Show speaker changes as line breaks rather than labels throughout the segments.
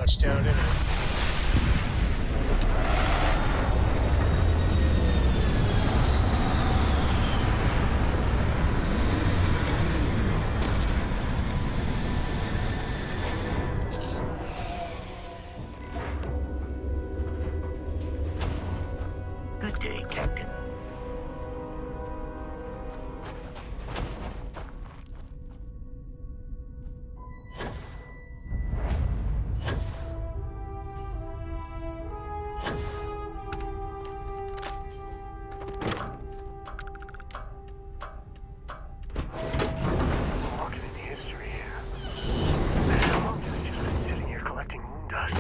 touchdown in it.
Good day, Captain.
Walking in history here. How long has this just been sitting here collecting moon dust?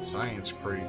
Science creep.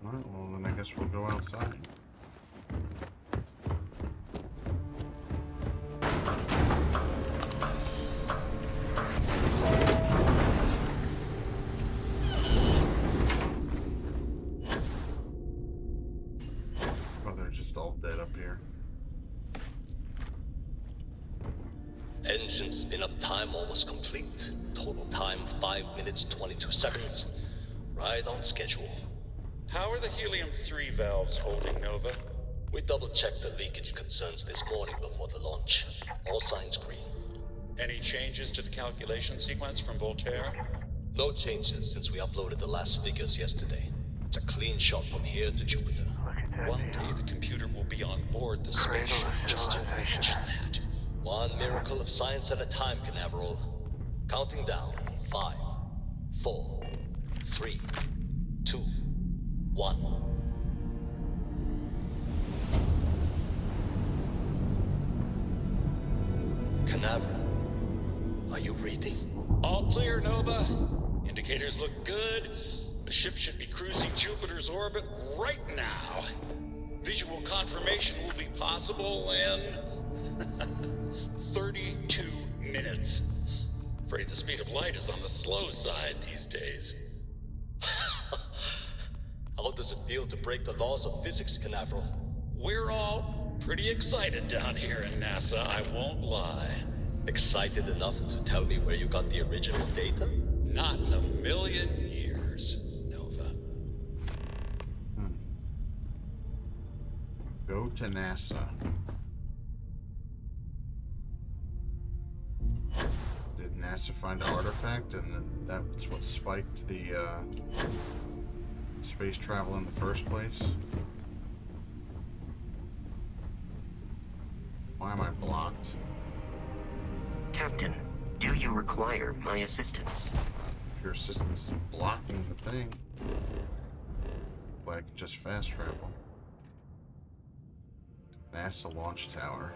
Alright, well then I guess we'll go outside. Oh, they're just all dead up here.
Engine spin-up time almost complete. Total time 5 minutes 22 seconds. Right on schedule.
How are the helium-3 valves holding, Nova?
We double-checked the leakage concerns this morning before the launch. All signs green.
Any changes to the calculation sequence from Voltaire?
No changes since we uploaded the last figures yesterday. It's a clean shot from here to Jupiter.
Look at that
One
view.
day the computer will be on board the
Cradle
spaceship.
of
Just
civilization.
imagine that.
One miracle of science at a time, Canaveral. Counting down. 5, 4, 3, 2, 1. Canaveral, are you reading?
All clear, Nova. Indicators look good. The ship should be cruising Jupiter's orbit right now. Visual confirmation will be possible in 32 minutes. Afraid the speed of light is on the slow side these days.
How does it feel to break the laws of physics, Canaveral?
We're all pretty excited down here in NASA, I won't lie.
Excited enough to tell me where you got the original data?
Not in a million years, Nova.
Go to NASA. Did NASA find an artifact, and that's what spiked the space travel in the first place? Why am I blocked?
Captain, do you require my assistance?
If your assistance is blocking the thing, I can just fast travel. NASA launch tower.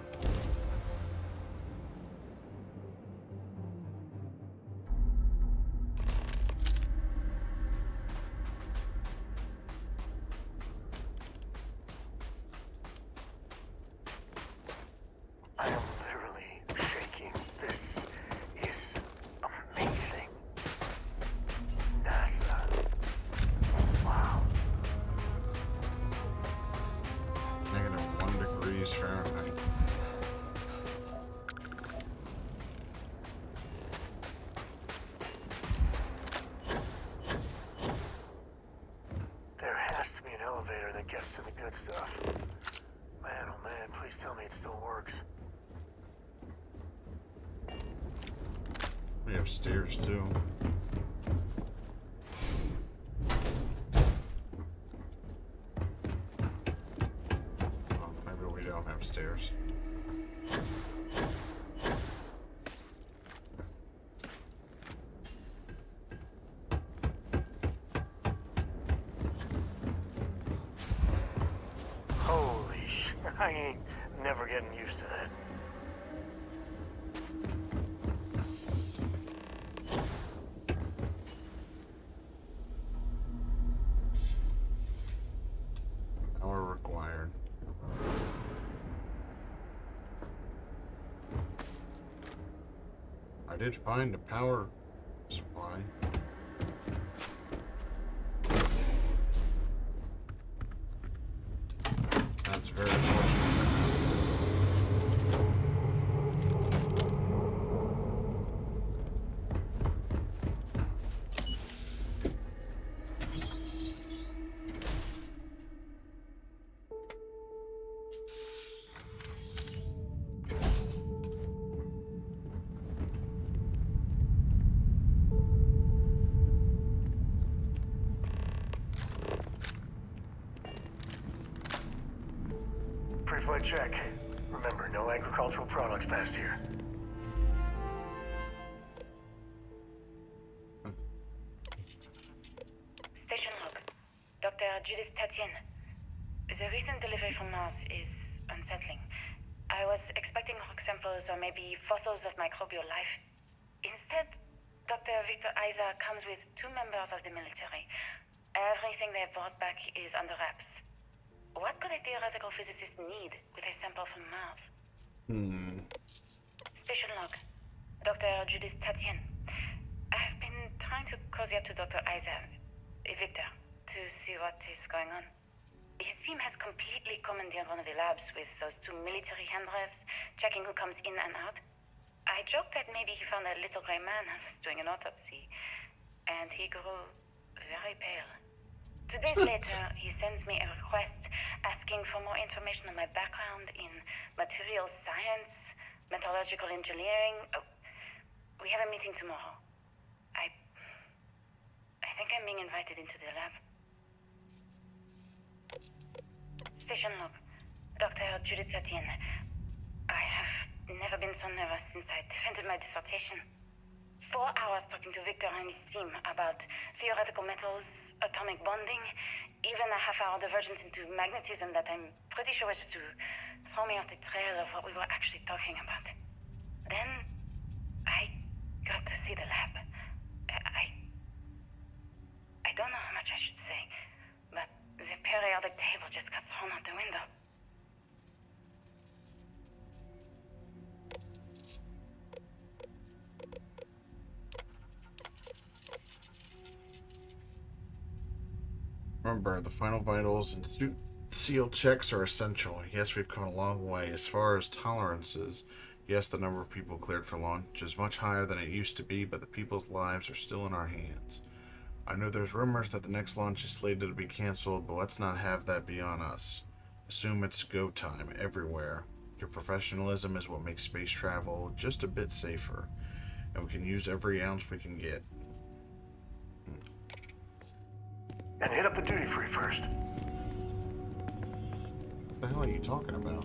I am literally shaking. This is amazing. NASA. Wow.
-1 degrees Fahrenheit.
There has to be an elevator that gets to the good stuff. Man, oh man, please tell me it still works.
We have stairs too. Oh, maybe we don't have stairs.
Holy shit, I ain't never getting used to that.
Power required. I did find a power supply. That's very fortunate.
Pre-flight check. Remember, no agricultural products past here.
Station log. Dr. Judith Tatien. The recent delivery from Mars is unsettling. I was expecting rock samples or maybe fossils of microbial life. Instead, Dr. Victor Isa comes with 2 members of the military. Everything they brought back is under wraps. What could a theoretical physicist need with a sample from Mars? Station log. Dr. Judith Tatien. I've been trying to cozy up to Dr. Isa, Victor, to see what is going on. His team has completely commandeered one of the labs with those 2 military handrails, checking who comes in and out. I joked that maybe he found a little gray man and was doing an autopsy, and he grew very pale. 2 days later, he sends me a request asking for more information on my background in materials science, metallurgical engineering. Oh, we have a meeting tomorrow. I think I'm being invited into the lab. Station log. Dr. Judith Etienne. I have never been so nervous since I defended my dissertation. 4 hours talking to Victor and his team about theoretical metals, atomic bonding, even a half-hour divergence into magnetism that I'm pretty sure was to throw me off the trail of what we were actually talking about. Then, I got to see the lab. I don't know how much I should say, but the periodic table just got thrown out the window.
Remember, the final vitals and seal checks are essential. Yes, we've come a long way. As far as tolerances, yes, the number of people cleared for launch is much higher than it used to be, but the people's lives are still in our hands. I know there's rumors that the next launch is slated to be canceled, but let's not have that be on us. Assume it's go time everywhere. Your professionalism is what makes space travel just a bit safer, and we can use every ounce we can get.
And hit up the duty-free first.
What the hell are you talking about?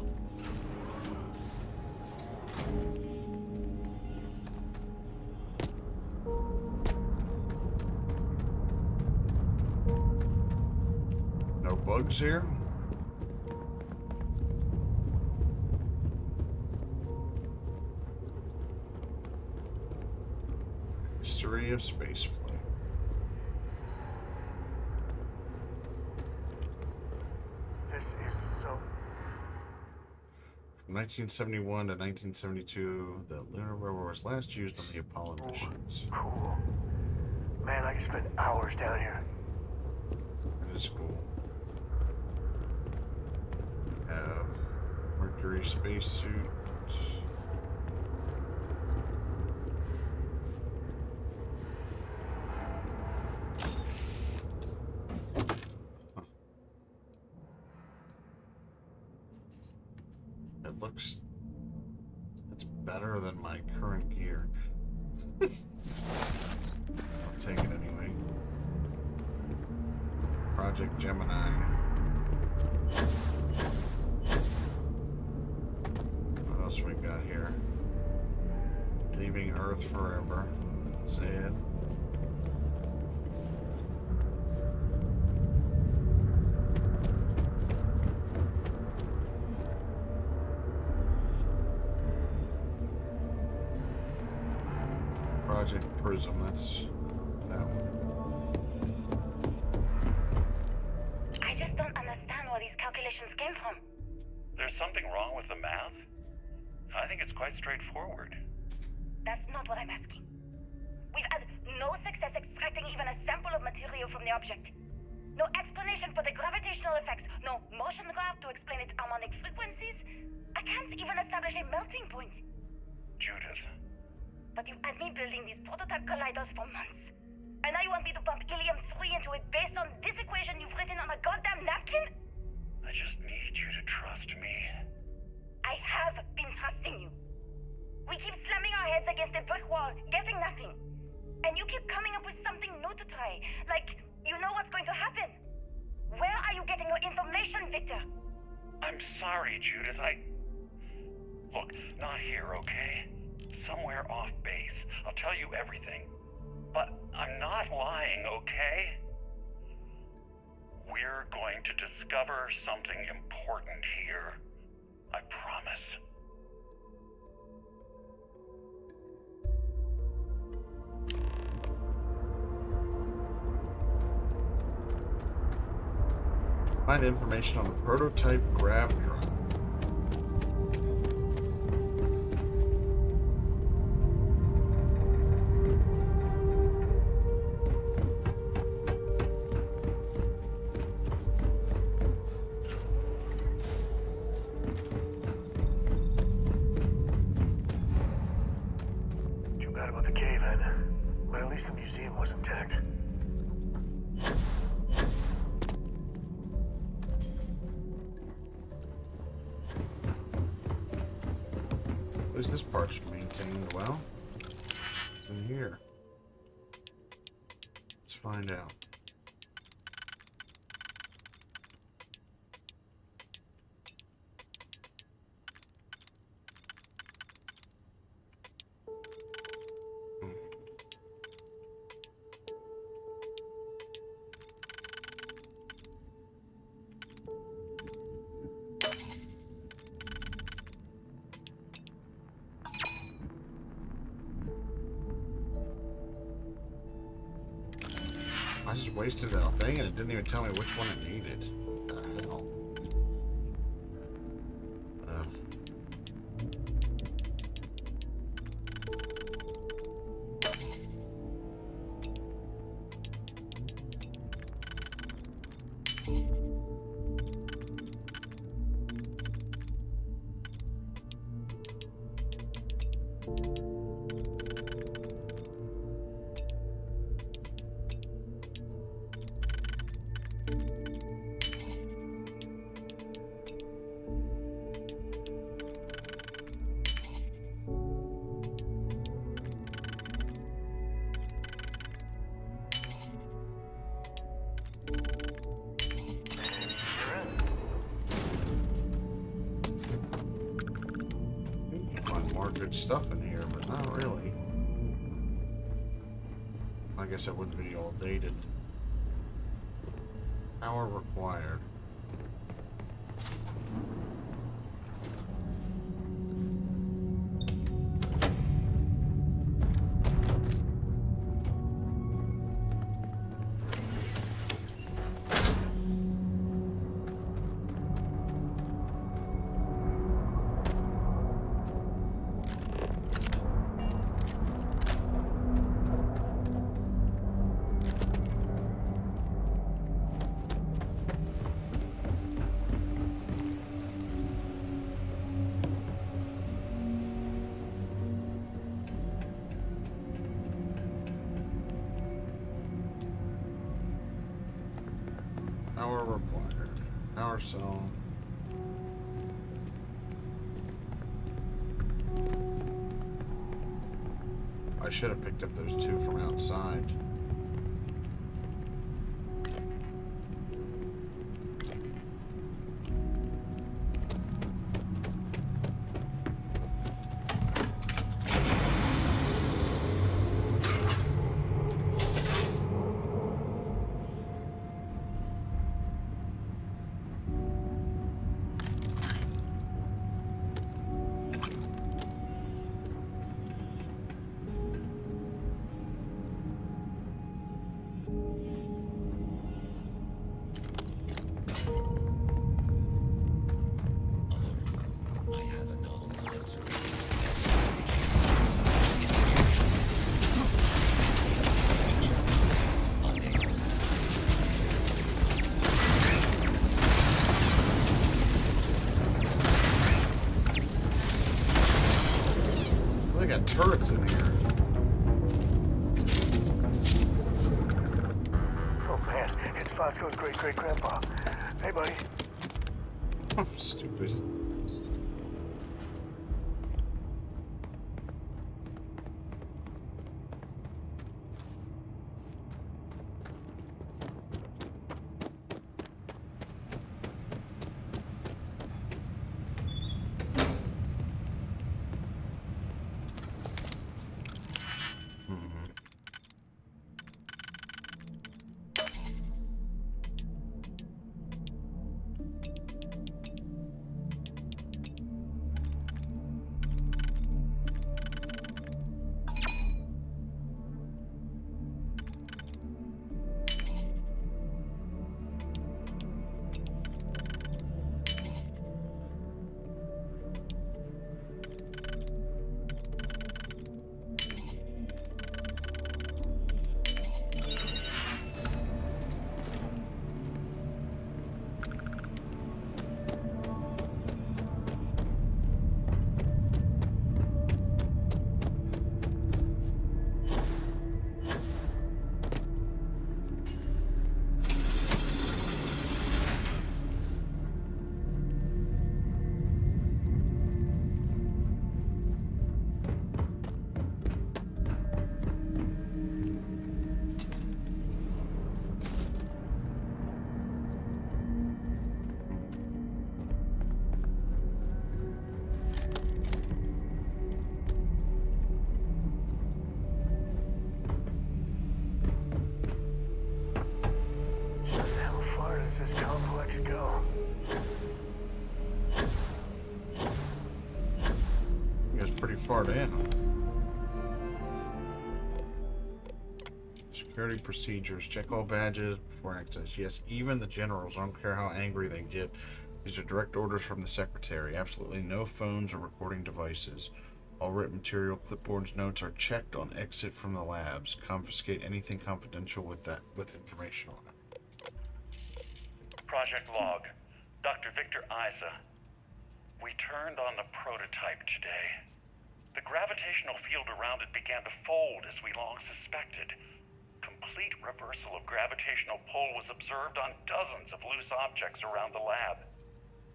No bugs here? History of spaceflight.
This is so...
From 1971 to 1972, the lunar rover was last used on the Apollo missions.
cool. Man, I could spend hours down here.
That is cool. We have Mercury spacesuit. Huh. It looks... it's better than my current gear. I'll take it anyway. Project Gemini. What else we got here? Leaving Earth forever. Sad. Project Prism, that's that one.
I just don't understand where these calculations came from.
There's something wrong with the math? I think it's quite straightforward.
That's not what I'm asking. We've had no success extracting even a sample of material from the object. No explanation for the gravitational effects, no motion graph to explain its harmonic frequencies. I can't even establish a melting point.
Judith,
But you've had me building these prototype colliders for months. And now you want me to pump helium-3 into it based on this equation you've written on a goddamn napkin?
I just need you to trust me.
I have been trusting you. We keep slamming our heads against a brick wall, getting nothing. And you keep coming up with something new to try. Like, you know what's going to happen. Where are you getting your information, Victor?
I'm sorry, Judith. Look, not here, okay? Somewhere off base. I'll tell you everything. But I'm not lying, okay? We're going to discover something important here. I promise.
Find information on the prototype grav drone.
Too bad about the cave-in. But at least the museum was intact.
part's maintained well. What's in here? Let's find out. I just wasted that thing and it didn't even tell me which one it needed. What the hell? Good stuff in here, but not really. I guess it wouldn't be all dated. Power required. Power required. Power cell. I should have picked up those two from outside. They got turrets in here.
Oh man, it's Fosco's great-great-grandpa. Hey, buddy.
I'm stupid.
Let's go.
He goes pretty far down. Security procedures. Check all badges before access. Yes, even the generals. I don't care how angry they get. These are direct orders from the secretary. Absolutely no phones or recording devices. All written material, clipboards, notes are checked on exit from the labs. Confiscate anything confidential with information on it.
Project log. Dr. Victor Isa. We turned on the prototype today. The gravitational field around it began to fold as we long suspected. Complete reversal of gravitational pull was observed on dozens of loose objects around the lab.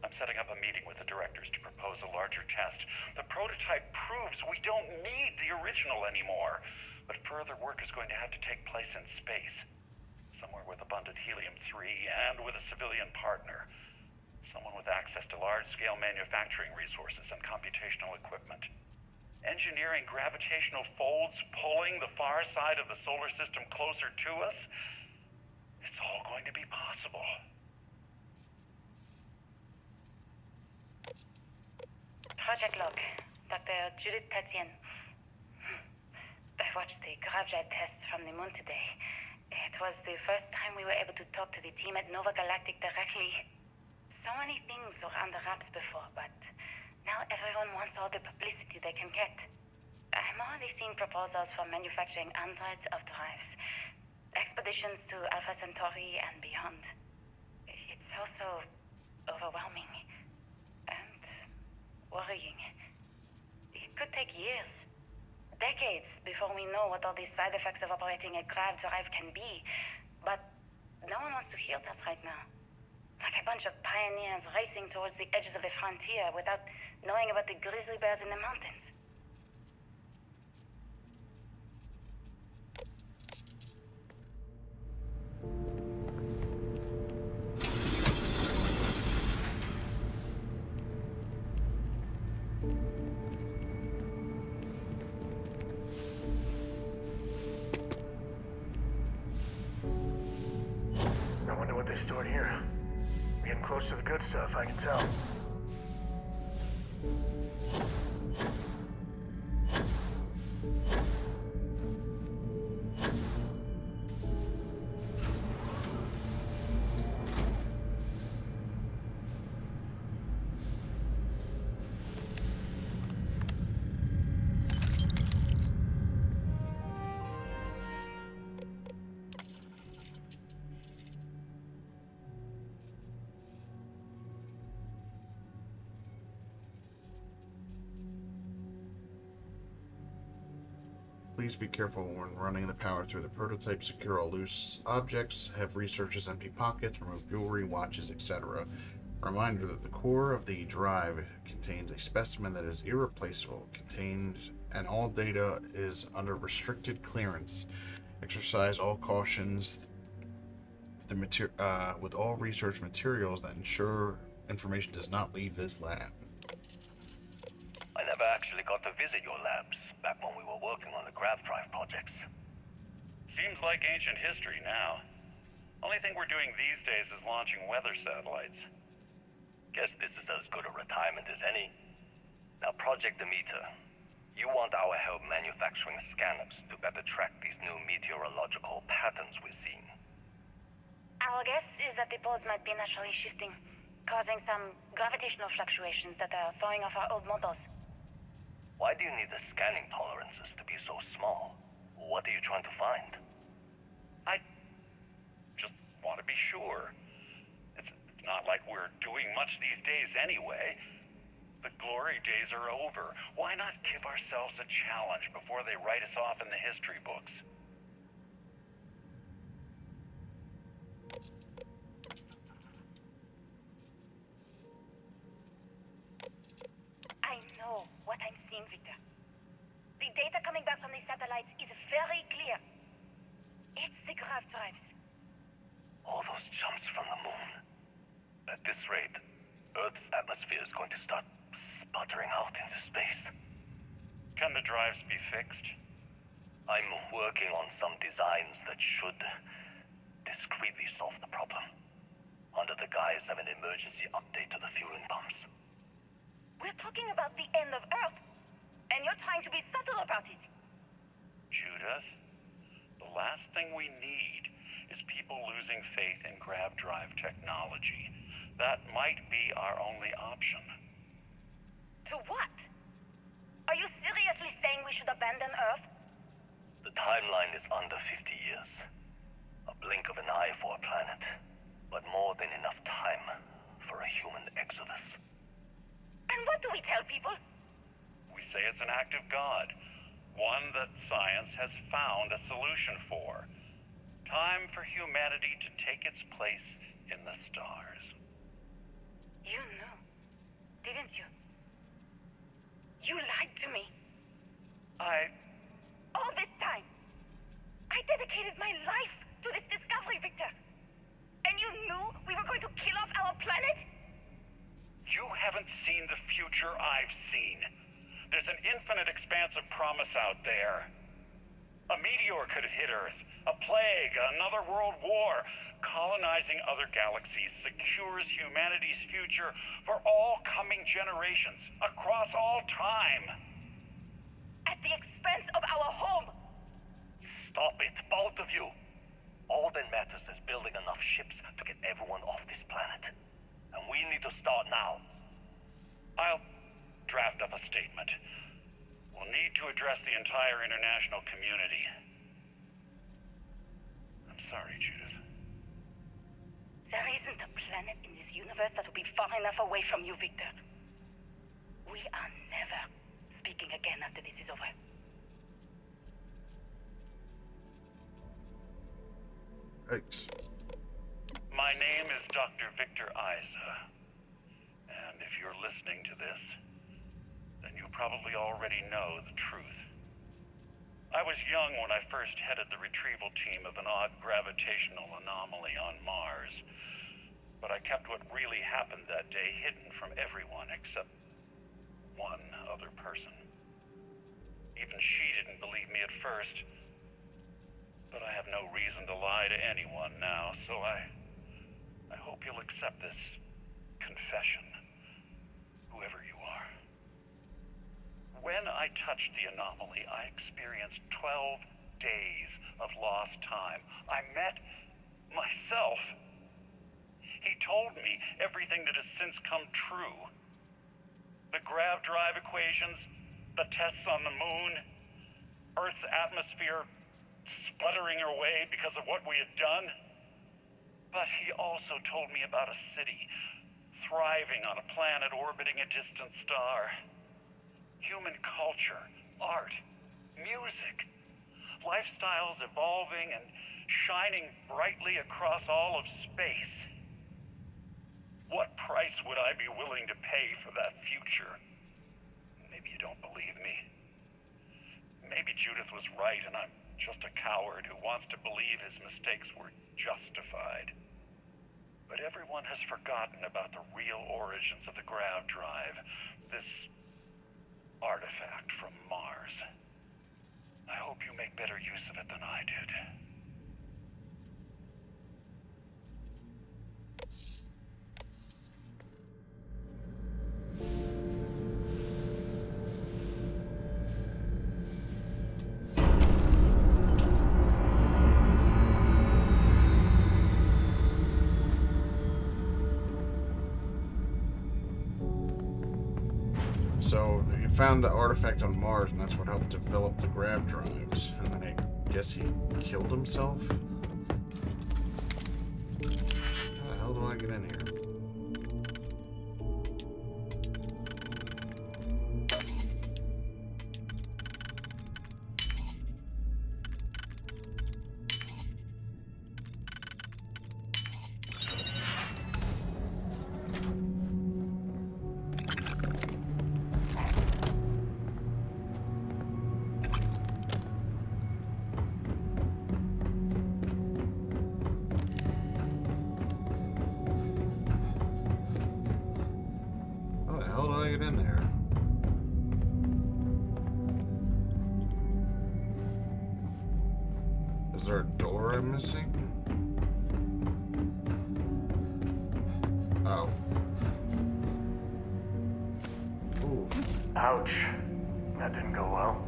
I'm setting up a meeting with the directors to propose a larger test. The prototype proves we don't need the original anymore, but further work is going to have to take place in space. Somewhere with abundant helium-3 and with a civilian partner. Someone with access to large-scale manufacturing resources and computational equipment. Engineering gravitational folds pulling the far side of the solar system closer to us? It's all going to be possible.
Project log. Dr. Judith Tatian. I watched the gravjet tests from the moon today. It was the first time we were able to talk to the team at Nova Galactic directly. So many things were under wraps before, but now everyone wants all the publicity they can get. I'm already seeing proposals for manufacturing hundreds of drives. Expeditions to Alpha Centauri and beyond. It's also overwhelming. And worrying. It could take years. Decades before we know what all the side effects of operating a grav drive can be. But no one wants to hear that right now. Like a bunch of pioneers racing towards the edges of the frontier without knowing about the grizzly bears in the mountains.
I wonder what they stored here. We're getting close to the good stuff, I can tell.
Please be careful when running the power through the prototype. Secure all loose objects. Have researchers empty pockets. Remove jewelry, watches, etc. Reminder that the core of the drive contains a specimen that is irreplaceable. And all data is under restricted clearance. Exercise all cautions with all research materials that ensure information does not leave this lab.
I never actually got to visit your labs back when we were working on the grav drive projects.
Seems like ancient history now. Only thing we're doing these days is launching weather satellites.
Guess this is as good a retirement as any. Now, Project Demeter, you want our help manufacturing scanners to better track these new meteorological patterns we're seeing.
Our guess is that the poles might be naturally shifting, causing some gravitational fluctuations that are throwing off our old models.
Why do you need the scanning tolerances to be so small? What are you trying to find?
I just want to be sure. It's not like we're doing much these days anyway. The glory days are over. Why not give ourselves a challenge before they write us off in the history books?
I know what I'm seeing, Victor. The data coming back from the satellites is very clear. It's the grav drives.
All those jumps from the moon. At this rate, Earth's atmosphere is going to start sputtering out into space.
Can the drives be fixed?
I'm working on some designs that should discreetly solve the problem. Under the the guys have an emergency update to the fueling pumps.
We're talking about the end of Earth, and you're trying to be subtle about it.
Judith, the last thing we need is people losing faith in grav drive technology. That might be our only option.
To what? Are you seriously saying we should abandon Earth?
The timeline is under 50 years. A blink of an eye for a planet, but more than enough time for a human exodus.
And what do we tell people?
We say it's an act of God, one that science has found a solution for. Time for humanity to take its place in the stars.
You knew, didn't you? You lied to me. All this time, I dedicated my life to this discovery, Victor. And you knew we were going to kill off our planet?
You haven't seen the future I've seen. There's an infinite expanse of promise out there. A meteor could have hit Earth. A plague, another world war. Colonizing other galaxies secures humanity's future for all coming generations, across all time.
At the expense of our home.
Stop it, both of you. All that matters is building enough ships to get everyone off this planet. And we need to start now.
I'll draft up a statement. We'll need to address the entire international community. I'm sorry, Judith.
There isn't a planet in this universe that will be far enough away from you, Victor. We are never speaking again after this is over.
Thanks.
My name is Dr. Victor Isa. And if you're listening to this, then you probably already know the truth. I was young when I first headed the retrieval team of an odd gravitational anomaly on Mars. But I kept what really happened that day hidden from everyone except one other person. Even she didn't believe me at first. But I have no reason to lie to anyone now, so I hope you'll accept this confession, whoever you are. When I touched the anomaly, I experienced 12 days of lost time. I met myself. He told me everything that has since come true. The grav drive equations, the tests on the moon, Earth's atmosphere sputtering away because of what we had done. But he also told me about a city thriving on a planet orbiting a distant star. Human culture, art, music, lifestyles evolving and shining brightly across all of space. What price would I be willing to pay for that future? Maybe you don't believe me. Maybe Judith was right and I'm just a coward who wants to believe his mistakes were justified. But everyone has forgotten about the real origins of the grav drive, this artifact from Mars. I hope you make better use of it than I did.
So you found the artifact on Mars, and that's what helped develop the grav drives. And then I guess he killed himself? How the hell do I get in here? How the hell do I get in there? Is there a door I'm missing?
Ouch. That didn't go well.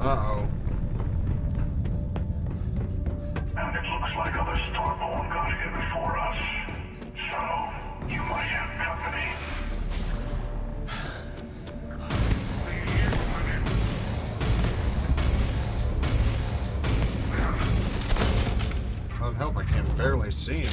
Uh-oh.
And it looks like other Starborn got here before us. So, you might have company.
Doesn't help, I can barely see him.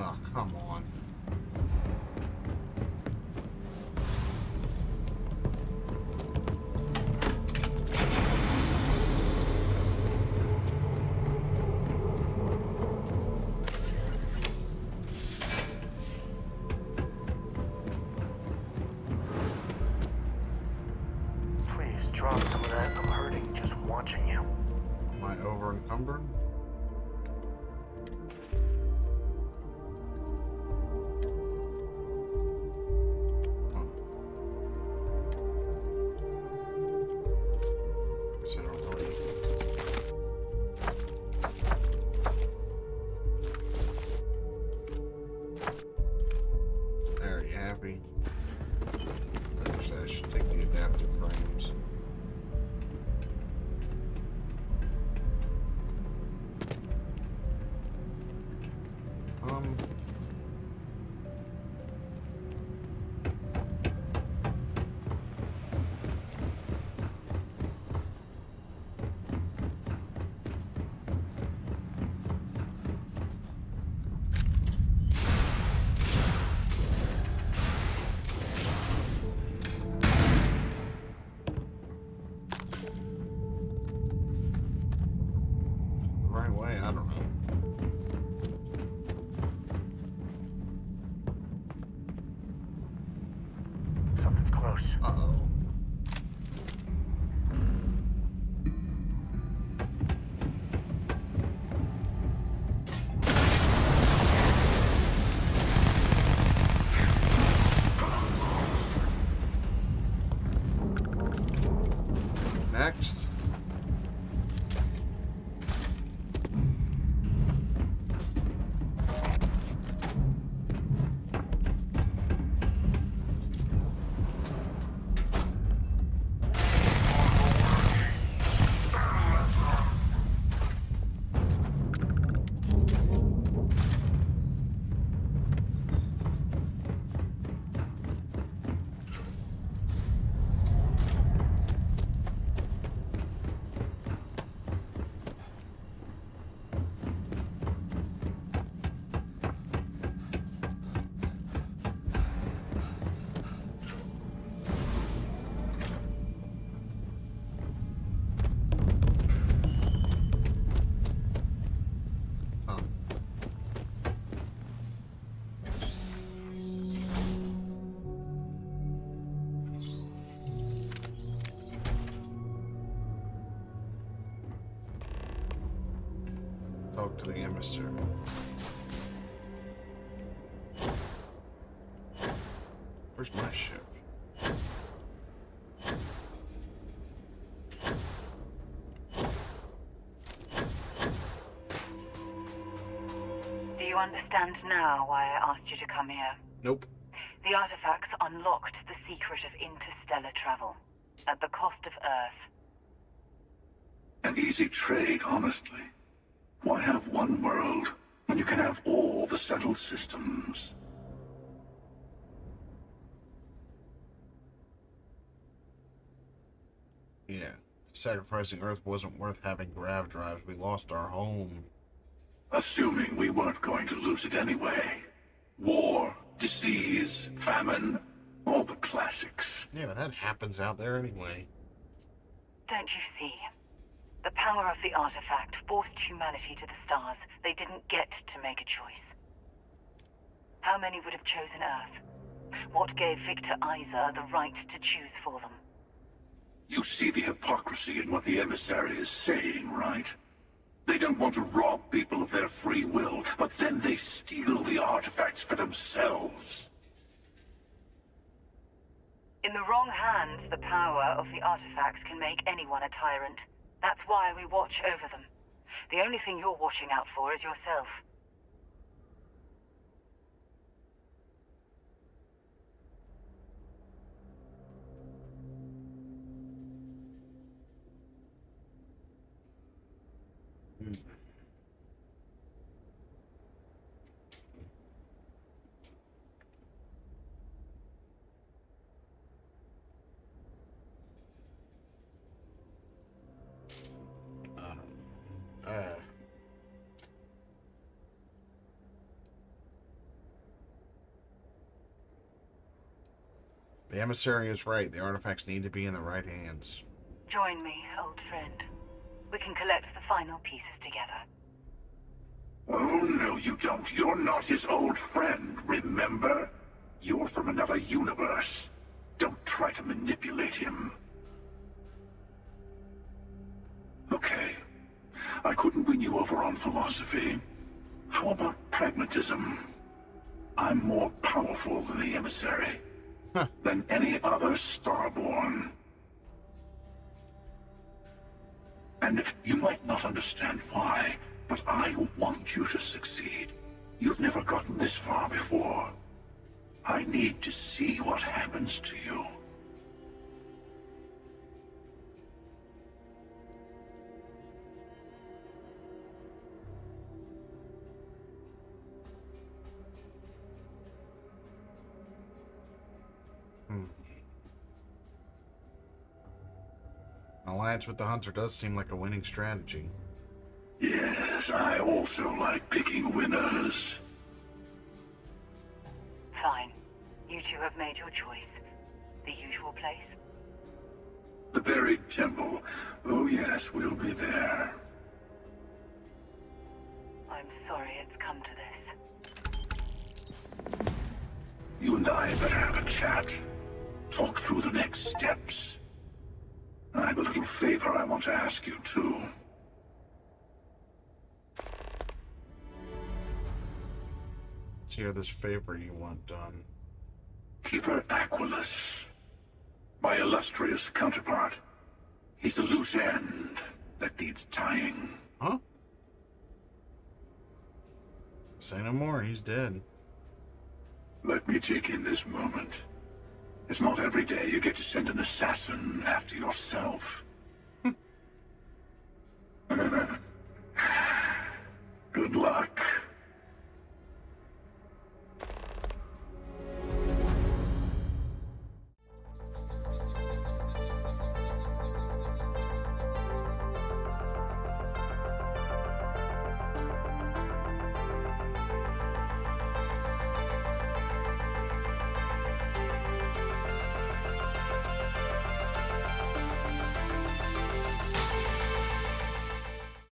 Oh, come on.
Please drop some of that. I'm hurting just watching you.
Am I over encumbered? There, you happy? I should take the adaptive frames. Next. Talk to the emissary. Where's my ship?
Do you understand now why I asked you to come here?
Nope.
The artifacts unlocked the secret of interstellar travel, at the cost of Earth.
An easy trade, honestly. Why have one world when you can have all the settled systems?
Yeah. Sacrificing Earth wasn't worth having grav drives. We lost our home.
Assuming we weren't going to lose it anyway. War, disease, famine, all the classics.
Yeah, but that happens out there anyway.
Don't you see? The power of the artifact forced humanity to the stars. They didn't get to make a choice. How many would have chosen Earth? What gave Victor Isa the right to choose for them?
You see the hypocrisy in what the emissary is saying, right? They don't want to rob people of their free will, but then they steal the artifacts for themselves.
In the wrong hands, the power of the artifacts can make anyone a tyrant. That's why we watch over them. The only thing you're watching out for is yourself.
The emissary is right. The artifacts need to be in the right hands.
Join me, old friend. We can collect the final pieces together.
Oh, no, you don't. You're not his old friend, remember? You're from another universe. Don't try to manipulate him. Okay. I couldn't win you over on philosophy. How about pragmatism? I'm more powerful than the emissary. Than any other Starborn. And you might not understand why, but I want you to succeed. You've never gotten this far before. I need to see what happens to you.
An alliance with the Hunter does seem like a winning strategy.
Yes, I also like picking winners.
Fine. You two have made your choice. The usual place?
The buried temple. Oh yes, we'll be there.
I'm sorry it's come to this.
You and I better have a chat. Talk through the next steps. I have a little favor I want to ask you, too.
Let's hear this favor you want done.
Keeper Aquilus, my illustrious counterpart. He's a loose end that needs tying.
Huh? Say no more, he's dead.
Let me take in this moment. It's not every day you get to send an assassin after yourself. Good luck.